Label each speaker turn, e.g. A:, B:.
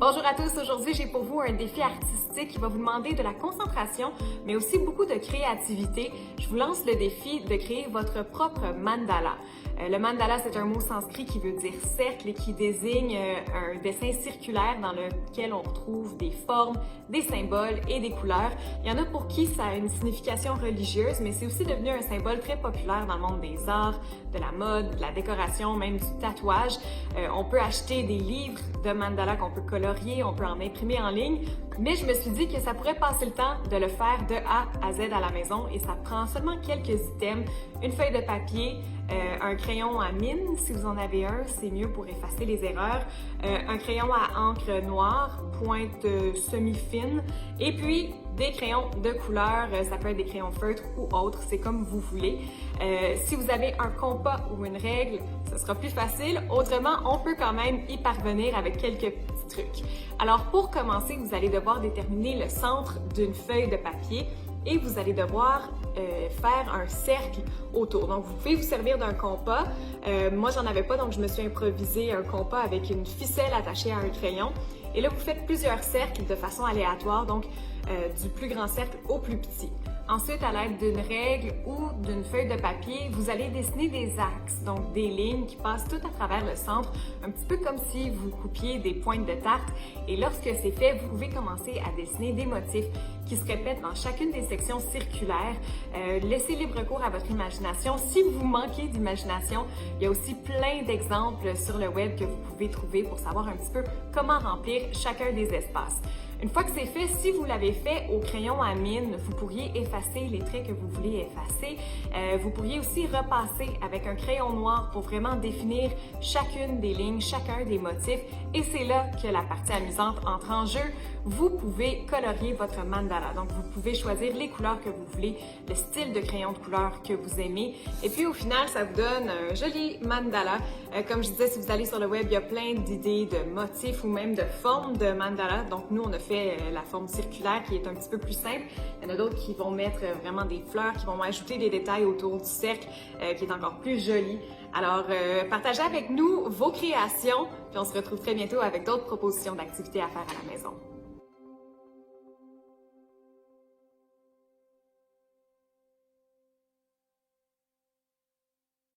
A: Bonjour à tous, aujourd'hui j'ai pour vous un défi artistique qui va vous demander de la concentration, mais aussi beaucoup de créativité. Je vous lance le défi de créer votre propre mandala. Le mandala, c'est un mot sanskrit qui veut dire cercle et qui désigne un dessin circulaire dans lequel on retrouve des formes, des symboles et des couleurs. Il y en a pour qui ça a une signification religieuse, mais c'est aussi devenu un symbole très populaire dans le monde des arts, de la mode, de la décoration, même du tatouage. On peut acheter des livres de mandala qu'on peut colorier, on peut en imprimer en ligne, mais je me suis dit que ça pourrait passer le temps de le faire de A à Z à la maison et ça prend seulement quelques items, une feuille de papier, un crayon à mine, si vous en avez un, c'est mieux pour effacer les erreurs, un crayon à encre noire, pointe semi-fine, et puis des crayons de couleur, ça peut être des crayons feutres ou autres, c'est comme vous voulez. Si vous avez un compas ou une règle, ce sera plus facile. Autrement, on peut quand même y parvenir avec quelques petits trucs. Alors pour commencer, vous allez devoir déterminer le centre d'une feuille de papier et vous allez devoir faire un cercle autour. Donc, vous pouvez vous servir d'un compas. Moi, j'en avais pas, donc je me suis improvisé un compas avec une ficelle attachée à un crayon. Et là, vous faites plusieurs cercles de façon aléatoire, donc du plus grand cercle au plus petit. Ensuite, à l'aide d'une règle ou d'une feuille de papier, vous allez dessiner des axes, donc des lignes qui passent tout à travers le centre, un petit peu comme si vous coupiez des pointes de tarte. Et lorsque c'est fait, vous pouvez commencer à dessiner des motifs qui se répètent dans chacune des sections circulaires. Laissez libre cours à votre imagination. Si vous manquez d'imagination, il y a aussi plein d'exemples sur le web que vous pouvez trouver pour savoir un petit peu comment remplir chacun des espaces. Une fois que c'est fait, si vous l'avez fait au crayon à mine, vous pourriez effacer les traits que vous voulez effacer. Vous pourriez aussi repasser avec un crayon noir pour vraiment définir chacune des lignes, chacun des motifs. Et c'est là que la partie amusante entre en jeu. Vous pouvez colorier votre mandala. Donc, vous pouvez choisir les couleurs que vous voulez, le style de crayon de couleur que vous aimez. Et puis, au final, ça vous donne un joli mandala. Comme je disais, si vous allez sur le web, il y a plein d'idées de motifs ou même de formes de mandala. Donc, nous, on a fait la forme circulaire qui est un petit peu plus simple. Il y en a d'autres qui vont mettre vraiment des fleurs, qui vont ajouter des détails autour du cercle, qui est encore plus joli. Alors, partagez avec nous vos créations, puis on se retrouve très bientôt avec d'autres propositions d'activités à faire à la maison.